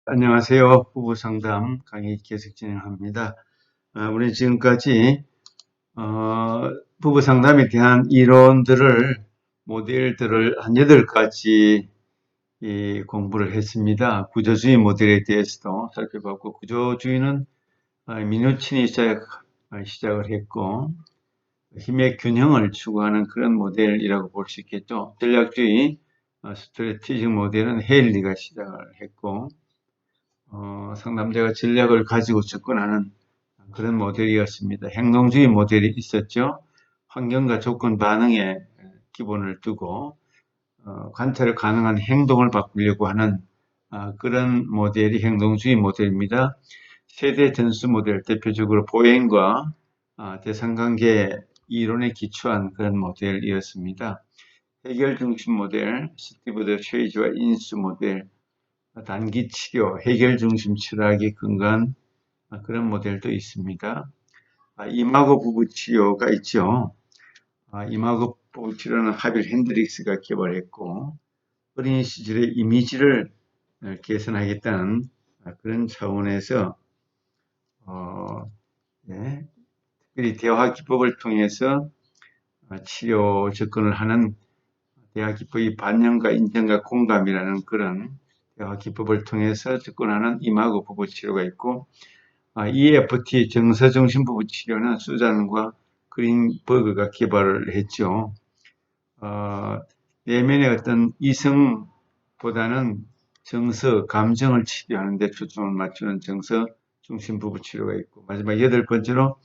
안녕하세요. 부부 상담 강의 계속 진행합니다. 우리 지금까지 부부 상담에 대한 이론들을 모델들을 한 8가지 공부를 했습니다. 구조주의 모델에 대해서도 살펴봤고, 구조주의는 미누친이 시작을 했고, 힘의 균형을 추구하는 그런 모델이라고 볼 수 있겠죠. 전략주의 스트래티직 모델은 헤일리가 시작을 했고, 상담자가 전략을 가지고 접근하는 그런 모델이었습니다. 행동주의 모델이 있었죠. 환경과 조건 반응에 기본을 두고 관찰 가능한 행동을 바꾸려고 하는 그런 모델이 행동주의 모델입니다. 세대 전수 모델, 대표적으로 보행과 대상관계 이론에 기초한 그런 모델이었습니다. 해결 중심 모델, 스티브 더 쉐이지와 인수 모델, 단기 치료, 해결 중심 철학이 근거한 그런 모델도 있습니다. 이마고 부부 치료가 있죠. 이마고 부부 치료는 하빌 핸드릭스가 개발했고, 어린 시절의 이미지를 개선하겠다는 그런 차원에서 네, 특별히 대화 기법을 통해서 치료 접근을 하는 대화 기법이 반영과 인정과 공감이라는 그런 대화 기법을 통해서 접근하는 이마고 부부 치료가 있고, EFT 정서중심 부부 치료는 수잔과 그린버그가 개발을 했죠. 내면의 어떤 이성보다는 정서, 감정을 치료하는 데 초점을 맞추는 정서 중심 부부 치료가 있고, 마지막 8번째로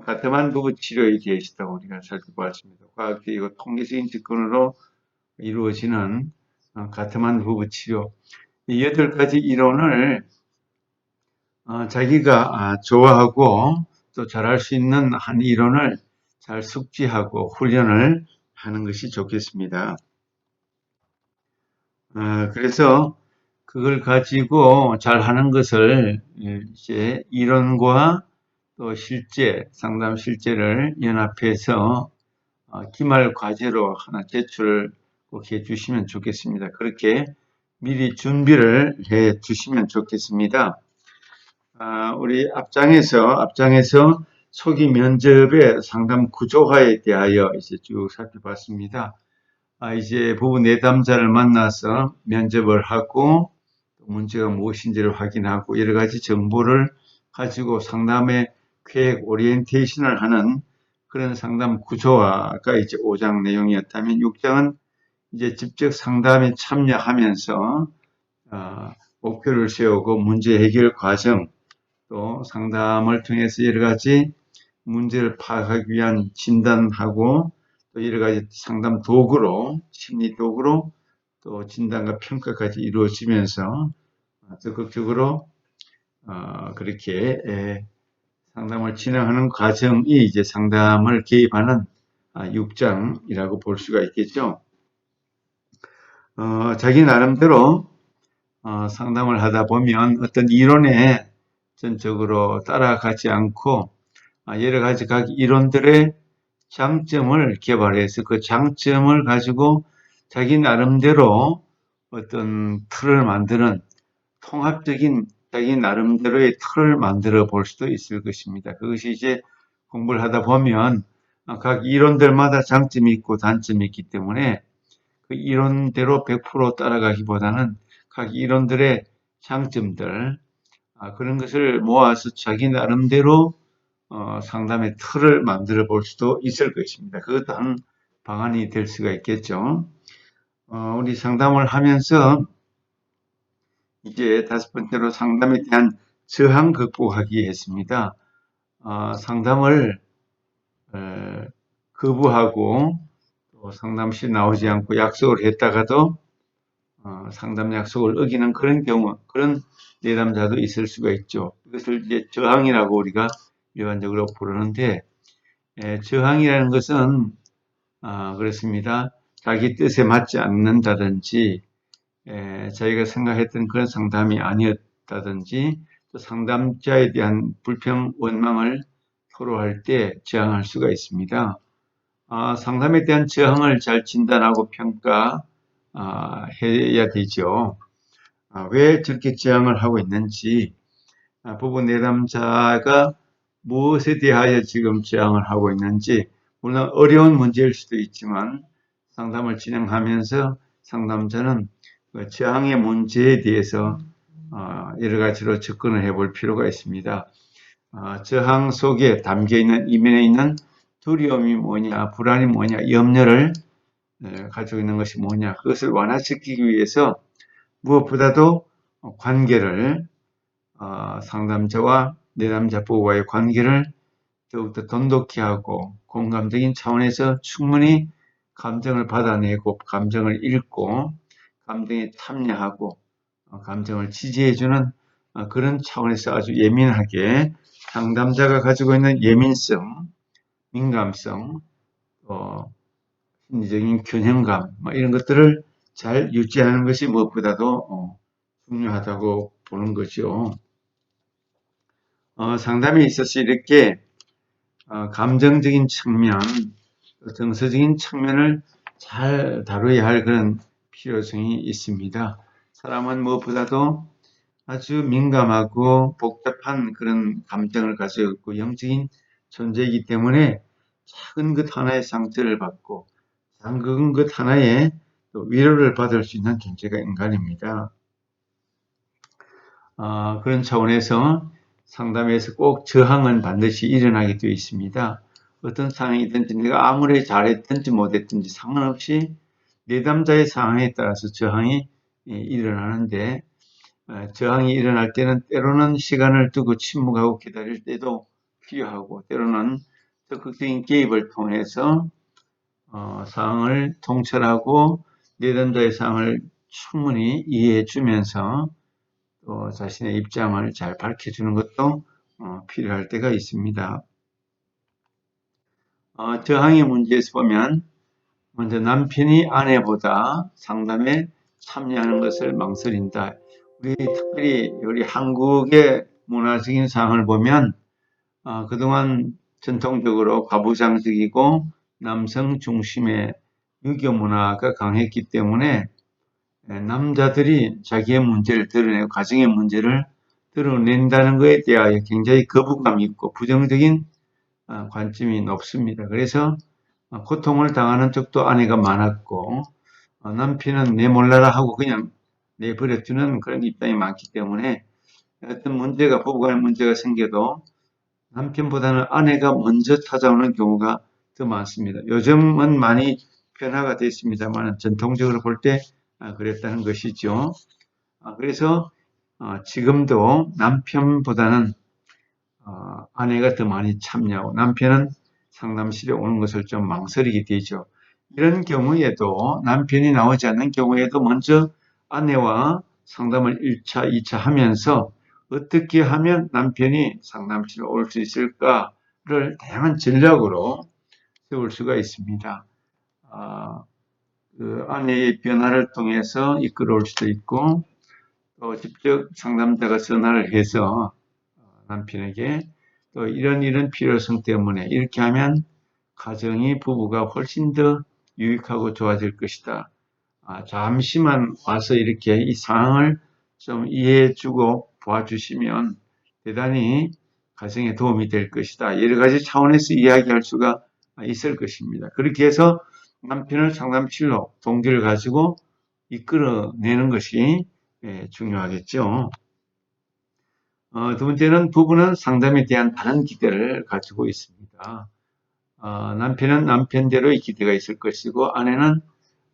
가트만 부부 치료에 대해서도 우리가 살펴보았습니다. 과학적이고 통계적인 접근으로 이루어지는 가트만 부부 치료. 이 8가지 이론을 자기가 좋아하고 또 잘할 수 있는 한 이론을 잘 숙지하고 훈련을 하는 것이 좋겠습니다. 그래서 그걸 가지고 잘하는 것을 이제 이론과 또 실제, 상담 실제를 연합해서 기말 과제로 하나 제출을 꼭 해 주시면 좋겠습니다. 그렇게 미리 준비를 해 주시면 좋겠습니다. 우리 앞장에서 초기 면접의 상담 구조화에 대하여 이제 쭉 살펴봤습니다. 이제 부부 내담자를 만나서 면접을 하고 문제가 무엇인지를 확인하고 여러 가지 정보를 가지고 상담의 계획 오리엔테이션을 하는 그런 상담 구조화가 이제 5장 내용이었다면 6장은 이제 직접 상담에 참여하면서 목표를 세우고 문제 해결 과정 또 상담을 통해서 여러 가지 문제를 파악하기 위한 진단하고 또 여러 가지 상담 도구로 심리 도구로 또 진단과 평가까지 이루어지면서 적극적으로 그렇게 상담을 진행하는 과정이 이제 상담을 개입하는 6장이라고 볼 수가 있겠죠. 자기 나름대로 상담을 하다 보면 어떤 이론에 전적으로 따라가지 않고 여러 가지 각 이론들의 장점을 개발해서 그 장점을 가지고 자기 나름대로 어떤 틀을 만드는 통합적인 자기 나름대로의 틀을 만들어 볼 수도 있을 것입니다. 그것이 이제 공부를 하다 보면 각 이론들마다 장점이 있고 단점이 있기 때문에 그 이론대로 100% 따라가기보다는 각 이론들의 장점들 그런 것을 모아서 자기 나름대로 상담의 틀을 만들어 볼 수도 있을 것입니다. 그것도 한 방안이 될 수가 있겠죠. 우리 상담을 하면서 이제 5번째로 상담에 대한 저항 극복하기 했습니다. 상담을 거부하고 또 상담실 나오지 않고 약속을 했다가도 상담 약속을 어기는 그런 경우, 그런 내담자도 있을 수가 있죠. 이것을 이제 저항이라고 우리가 일반적으로 부르는데, 저항이라는 것은 그렇습니다. 자기 뜻에 맞지 않는다든지, 자기가 생각했던 그런 상담이 아니었다든지, 또 상담자에 대한 불평, 원망을 토로할 때 저항할 수가 있습니다. 상담에 대한 저항을 잘 진단하고 평가해야 되죠. 왜 저렇게 저항을 하고 있는지, 부부 내담자가 무엇에 대하여 지금 저항을 하고 있는지, 물론 어려운 문제일 수도 있지만 상담을 진행하면서 상담자는 그 저항의 문제에 대해서 여러 가지로 접근을 해볼 필요가 있습니다. 저항 속에 담겨 있는 이면에 있는 두려움이 뭐냐, 불안이 뭐냐, 염려를 가지고 있는 것이 뭐냐, 그것을 완화시키기 위해서 무엇보다도 관계를 상담자와 내담자 부부와의 관계를 더욱더 돈독히 하고 공감적인 차원에서 충분히 감정을 받아내고 감정을 읽고 감정에 참여하고 감정을 지지해주는 그런 차원에서 아주 예민하게 상담자가 가지고 있는 예민성, 민감성, 심리적인 균형감 이런 것들을 잘 유지하는 것이 무엇보다도 중요하다고 보는 거죠. 상담에 있어서 이렇게 감정적인 측면, 정서적인 측면을 잘 다뤄야 할 그런 필요성이 있습니다. 사람은 무엇보다도 아주 민감하고 복잡한 그런 감정을 가지고 있고 영적인 존재이기 때문에 작은 것 하나의 상처를 받고 작은 것 하나에 또 위로를 받을 수 있는 존재가 인간입니다. 그런 차원에서 상담에서 꼭 저항은 반드시 일어나게 되어 있습니다. 어떤 상황이든지 내가 아무리 잘했든지 못했든지 상관없이 내담자의 상황에 따라서 저항이 일어나는데 저항이 일어날 때는 때로는 시간을 두고 침묵하고 기다릴 때도 필요하고 때로는 적극적인 개입을 통해서 상황을 통찰하고 내담자의 상황을 충분히 이해해 주면서 또 자신의 입장을 잘 밝혀주는 것도 필요할 때가 있습니다. 저항의 문제에서 보면 먼저 남편이 아내보다 상담에 참여하는 것을 망설인다. 특별히 우리 한국의 문화적인 상황을 보면 그동안 전통적으로 과부장적이고 남성 중심의 유교 문화가 강했기 때문에 남자들이 자기의 문제를 드러내고 가정의 문제를 드러낸다는 것에 대하여 굉장히 거부감이 있고 부정적인 관점이 높습니다. 그래서 고통을 당하는 쪽도 아내가 많았고 남편은 내 몰라라 하고 그냥 내버려두는 그런 입장이 많기 때문에 어떤 문제가 부부간의 문제가 생겨도 남편보다는 아내가 먼저 찾아오는 경우가 더 많습니다. 요즘은 많이 변화가 됐습니다만 전통적으로 볼 때 그랬다는 것이죠. 그래서 지금도 남편보다는 아내가 더 많이 참여하고 남편은 상담실에 오는 것을 좀 망설이게 되죠. 이런 경우에도 남편이 나오지 않는 경우에도 먼저 아내와 상담을 1차, 2차 하면서 어떻게 하면 남편이 상담실에 올 수 있을까를 다양한 전략으로 세울 수가 있습니다. 그 아내의 변화를 통해서 이끌어올 수도 있고 또 직접 상담자가 전화를 해서 남편에게 또 이런 필요성 때문에 이렇게 하면 가정이 부부가 훨씬 더 유익하고 좋아질 것이다. 잠시만 와서 이렇게 이 상황을 좀 이해해주고 도와주시면 대단히 가정에 도움이 될 것이다. 여러 가지 차원에서 이야기할 수가 있을 것입니다. 그렇게 해서 남편을 상담실로 동기를 가지고 이끌어내는 것이 중요하겠죠. 두 번째는 부부는 상담에 대한 다른 기대를 가지고 있습니다. 남편은 남편대로의 기대가 있을 것이고 아내는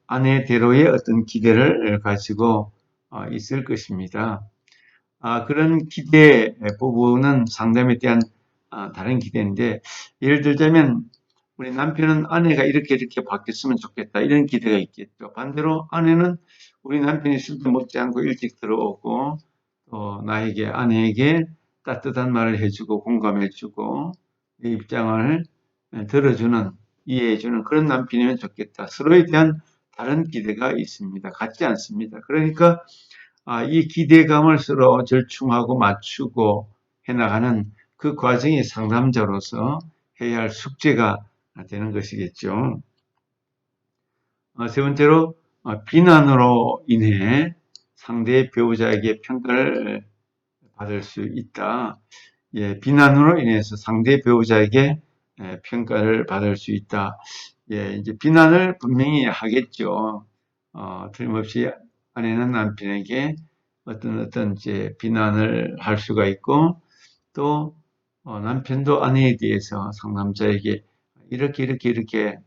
아내대로의 어떤 기대를 가지고 있을 것입니다. 그런 기대 부분은 상담에 대한 다른 기대인데 예를 들자면 우리 남편은 아내가 이렇게 바뀌었으면 좋겠다 이런 기대가 있겠죠. 반대로 아내는 우리 남편이 술도 먹지 않고 일찍 들어오고 나에게 아내에게 따뜻한 말을 해주고 공감해주고 내 입장을 들어주는 이해해주는 그런 남편이면 좋겠다. 서로에 대한 다른 기대가 있습니다. 같지 않습니다. 그러니까 이 기대감을 서로 절충하고 맞추고 해나가는 그 과정이 상담자로서 해야 할 숙제가 되는 것이겠죠. 세 번째로 비난으로 인해 상대 배우자에게 평가를 받을 수 있다. 비난으로 인해서 상대 배우자에게 평가를 받을 수 있다. 이제 비난을 분명히 하겠죠. 틀림없이 아내는 남편에게 어떤 이제 비난을 할 수가 있고, 또 남편도 아내에 대해서 상남자에게 이렇게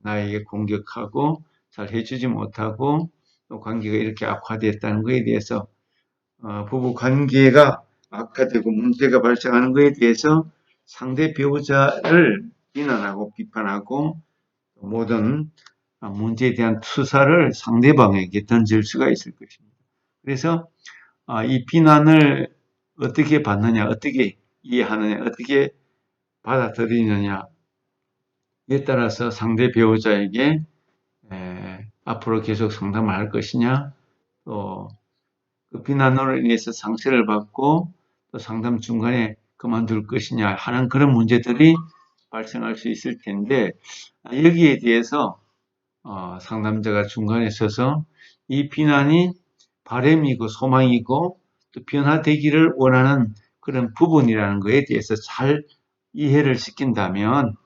나에게 공격하고 잘 해주지 못하고 또 관계가 이렇게 악화됐다는 것에 대해서 부부 관계가 악화되고 문제가 발생하는 것에 대해서 상대 배우자를 비난하고 비판하고 모든 문제에 대한 투사를 상대방에게 던질 수가 있을 것입니다. 그래서 이 비난을 어떻게 받느냐, 어떻게 이해하느냐, 어떻게 받아들이느냐에 따라서 상대 배우자에게 앞으로 계속 상담을 할 것이냐, 또 그 비난으로 인해서 상처를 받고 또 상담 중간에 그만둘 것이냐 하는 그런 문제들이 발생할 수 있을 텐데, 여기에 대해서 상담자가 중간에 서서 이 비난이 바람이고 소망이고 또 변화되기를 원하는 그런 부분이라는 것에 대해서 잘 이해를 시킨다면,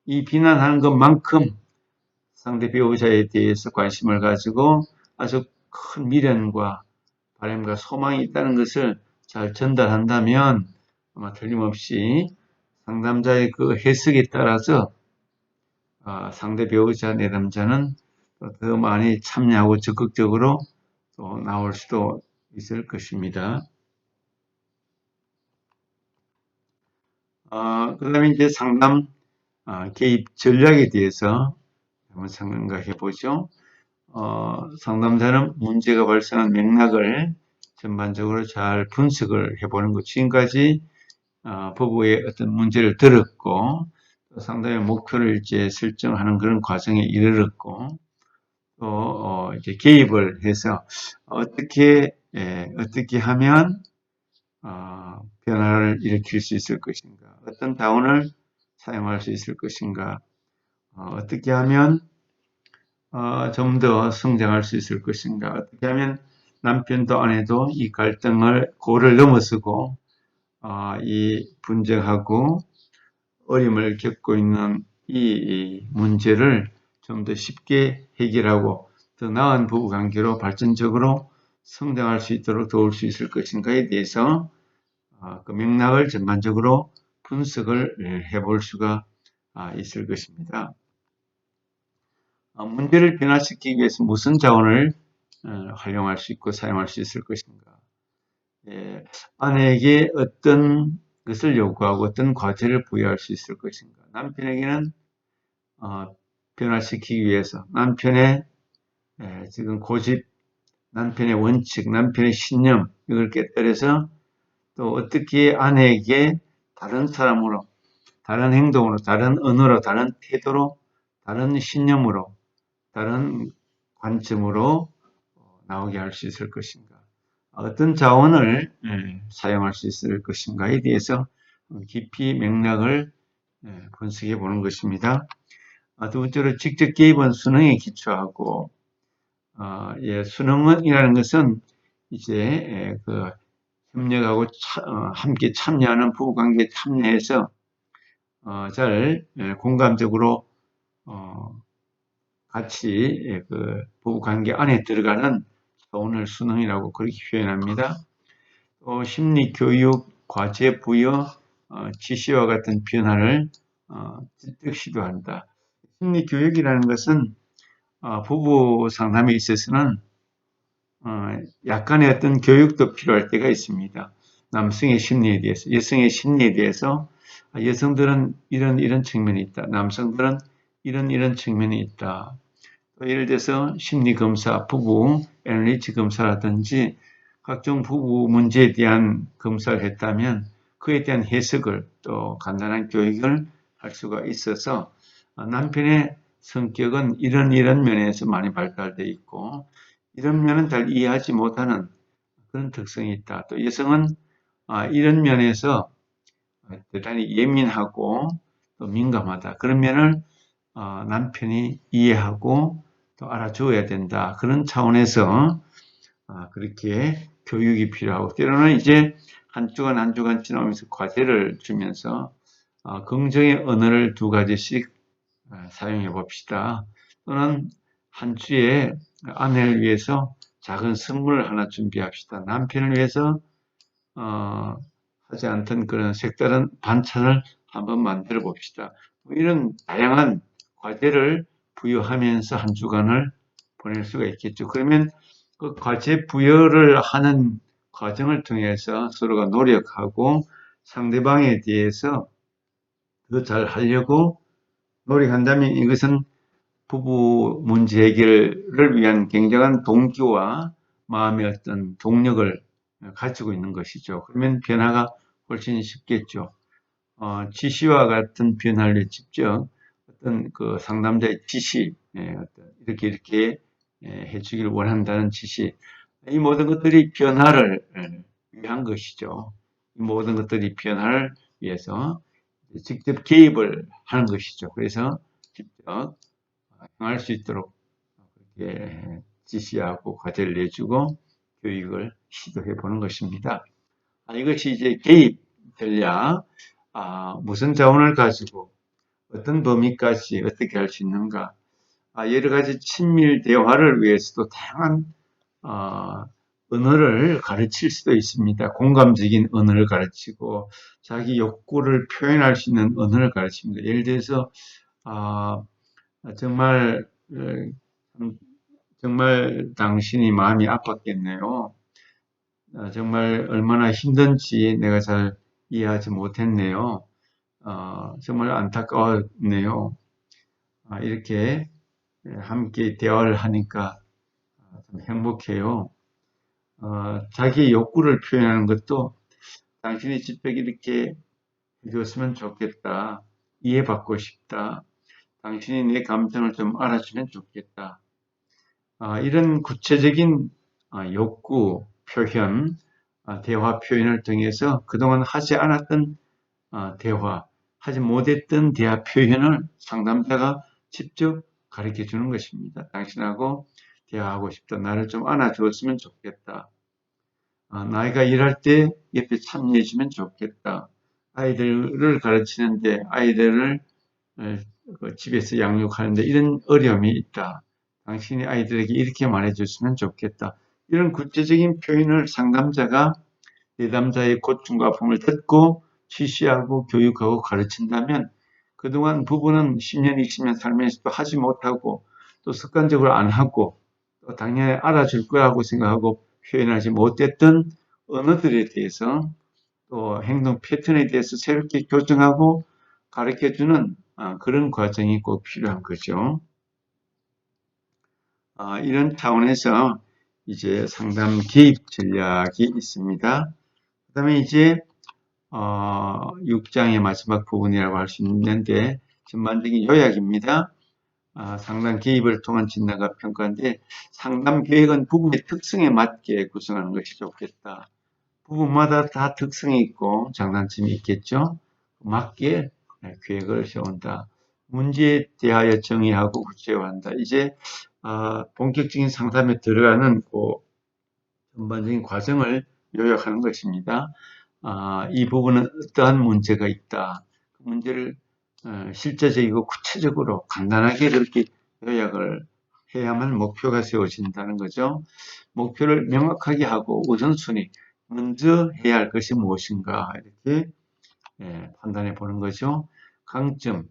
이 비난하는 것만큼 상대 배우자에 대해서 관심을 가지고 아주 큰 미련과 바람과 소망이 있다는 것을 잘 전달한다면 아마 틀림없이 상담자의 그 해석에 따라서 상대 배우자 내담자는 더 많이 참여하고 적극적으로 또 나올 수도 있을 것입니다. 그 다음에 이제 상담 개입 전략에 대해서 한번 생각해 보죠. 상담자는 문제가 발생한 맥락을 전반적으로 잘 분석을 해보는 것. 지금까지 부부의 어떤 문제를 들었고, 또 상담의 목표를 이제 설정하는 그런 과정에 이르렀고, 또 이제 개입을 해서 어떻게 하면 변화를 일으킬 수 있을 것인가, 어떤 자원을 사용할 수 있을 것인가, 어떻게 하면 좀 더 성장할 수 있을 것인가, 어떻게 하면 남편도 아내도 이 갈등을 고를 넘어서고 이 분쟁하고 어려움을 겪고 있는 이 문제를 좀 더 쉽게 해결하고 더 나은 부부관계로 발전적으로 성장할 수 있도록 도울 수 있을 것인가에 대해서 그 맥락을 전반적으로 분석을 해볼 수가 있을 것입니다. 문제를 변화시키기 위해서 무슨 자원을 활용할 수 있고 사용할 수 있을 것인가. 아내에게 어떤 것을 요구하고 어떤 과제를 부여할 수 있을 것인가. 남편에게는 변화시키기 위해서 남편의 지금 고집, 남편의 원칙, 남편의 신념, 이걸 깨뜨려서 또 어떻게 아내에게 다른 사람으로, 다른 행동으로, 다른 언어로, 다른 태도로, 다른 신념으로, 다른 관점으로 나오게 할 수 있을 것인가. 어떤 자원을 사용할 수 있을 것인가에 대해서 깊이 맥락을 분석해 보는 것입니다. 두 번째로 직접 개입은 수능에 기초하고, 수능이라는 것은 이제 그 협력하고 함께 참여하는 부부관계에 참여해서 잘 공감적으로 같이 그 부부관계 안에 들어가는 자원을 수능이라고 그렇게 표현합니다. 또 심리교육, 과제 부여, 지시와 같은 변화를 획득 시도한다. 심리교육이라는 것은 부부 상담에 있어서는 약간의 어떤 교육도 필요할 때가 있습니다. 남성의 심리에 대해서, 여성의 심리에 대해서 여성들은 이런 측면이 있다. 남성들은 이런 측면이 있다. 예를 들어서 심리검사, 부부 애널리티 검사라든지 각종 부부 문제에 대한 검사를 했다면 그에 대한 해석을 또 간단한 교육을 할 수가 있어서 남편의 성격은 이런 면에서 많이 발달되어 있고 이런 면은 잘 이해하지 못하는 그런 특성이 있다. 또 여성은 이런 면에서 대단히 예민하고 또 민감하다. 그런 면을 남편이 이해하고 또 알아줘야 된다. 그런 차원에서 그렇게 교육이 필요하고, 때로는 이제 한 주간 한 주간 지나면서 과제를 주면서 긍정의 언어를 2가지씩 사용해 봅시다. 또는 한 주에 아내를 위해서 작은 선물을 하나 준비합시다. 남편을 위해서 하지 않던 그런 색다른 반찬을 한번 만들어 봅시다. 이런 다양한 과제를 부여하면서 한 주간을 보낼 수가 있겠죠. 그러면 그 과제 부여를 하는 과정을 통해서 서로가 노력하고 상대방에 대해서 더 잘 하려고 노력한다면 이것은 부부 문제 해결을 위한 굉장한 동기와 마음의 어떤 동력을 가지고 있는 것이죠. 그러면 변화가 훨씬 쉽겠죠. 지시와 같은 변화를 직접 어떤 그 상담자의 지시, 이렇게 해주길 원한다는 지시, 이 모든 것들이 변화를 위한 것이죠. 이 모든 것들이 변화를 위해서 직접 개입을 하는 것이죠. 그래서 직접 행할 수 있도록 그렇게 지시하고 과제를 내주고 교육을 시도해 보는 것입니다. 이것이 이제 개입 전략, 무슨 자원을 가지고 어떤 범위까지 어떻게 할 수 있는가, 여러 가지 친밀 대화를 위해서도 다양한 언어를 가르칠 수도 있습니다. 공감적인 언어를 가르치고 자기 욕구를 표현할 수 있는 언어를 가르칩니다. 예를 들어서 정말 정말 당신이 마음이 아팠겠네요. 정말 얼마나 힘든지 내가 잘 이해하지 못했네요. 정말 안타까웠네요. 이렇게 함께 대화를 하니까 좀 행복해요. 자기 욕구를 표현하는 것도 당신이 직접 이렇게 해줬으면 좋겠다. 이해받고 싶다. 당신이 내 감정을 좀 알아주면 좋겠다. 이런 구체적인 욕구 표현, 대화 표현을 통해서 그동안 하지 않았던 대화, 하지 못했던 대화 표현을 상담자가 직접 가르쳐 주는 것입니다. 당신하고 대화하고 싶다. 나를 좀 안아주었으면 좋겠다. 나이가 일할 때 옆에 참여해 주면 좋겠다. 아이들을 가르치는데 아이들을 집에서 양육하는데 이런 어려움이 있다. 당신이 아이들에게 이렇게 말해줬으면 좋겠다. 이런 구체적인 표현을 상담자가 내담자의 고충과 아픔을 듣고 지시하고 교육하고 가르친다면 그동안 부부는 10년, 20년 살면서도 하지 못하고 또 습관적으로 안 하고 또 당연히 알아줄 거라고 생각하고 표현하지 못했던 언어들에 대해서 또 행동 패턴에 대해서 새롭게 교정하고 가르쳐주는 그런 과정이 꼭 필요한 거죠. 이런 차원에서 이제 상담 개입 전략이 있습니다. 그 다음에 이제 6장의 마지막 부분이라고 할 수 있는데 전반적인 요약입니다. 상담 개입을 통한 진단과 평가인데 상담 계획은 부부의 특성에 맞게 구성하는 것이 좋겠다. 부부마다 다 특성이 있고 장단점이 있겠죠. 맞게 계획을 세운다. 문제에 대하여 정의하고 구체화한다. 이제 본격적인 상담에 들어가는 그 전반적인 과정을 요약하는 것입니다. 이 부분은 어떠한 문제가 있다. 그 문제를 실제적이고 구체적으로 간단하게 그렇게 요약을 해야만 목표가 세워진다는 거죠. 목표를 명확하게 하고 우선순위, 먼저 해야 할 것이 무엇인가 이렇게 판단해 보는 거죠. 강점,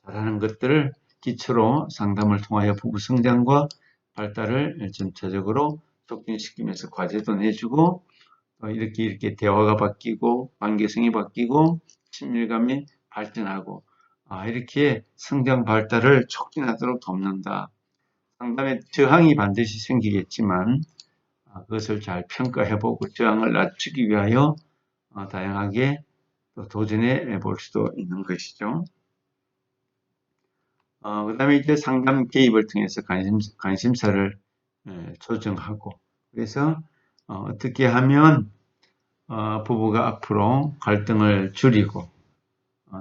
잘하는 것들을 기초로 상담을 통하여 부부 성장과 발달을 점차적으로 촉진시키면서 과제도 내주고 이렇게 대화가 바뀌고 관계성이 바뀌고 친밀감이 발전하고 이렇게 성장 발달을 촉진하도록 돕는다. 상담에 저항이 반드시 생기겠지만 그것을 잘 평가해보고 저항을 낮추기 위하여 다양하게 또 도전해 볼 수도 있는 것이죠. 그 다음에 이제 상담 개입을 통해서 관심사를 조정하고 그래서 어떻게 하면 부부가 앞으로 갈등을 줄이고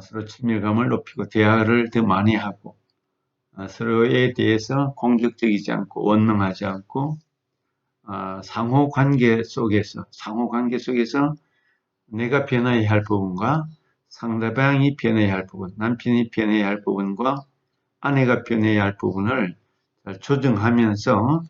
서로 친밀감을 높이고 대화를 더 많이 하고 서로에 대해서 공격적이지 않고 원망하지 않고 상호관계 속에서 내가 변해야 할 부분과 상대방이 변해야 할 부분, 남편이 변해야 할 부분과 아내가 변해야 할 부분을 잘 조정하면서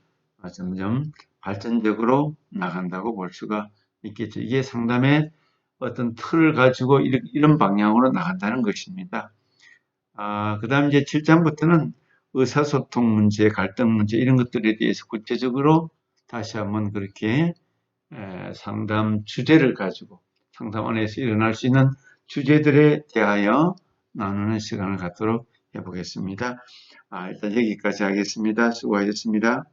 점점 발전적으로 나간다고 볼 수가 있겠죠. 이게 상담의 어떤 틀을 가지고 이런 방향으로 나간다는 것입니다. 그 다음 이제 7장부터는 의사소통 문제, 갈등 문제 이런 것들에 대해서 구체적으로 다시 한번 그렇게 상담 주제를 가지고 상담 안에서 일어날 수 있는 주제들에 대하여 나누는 시간을 갖도록 해보겠습니다. 일단 여기까지 하겠습니다. 수고하셨습니다.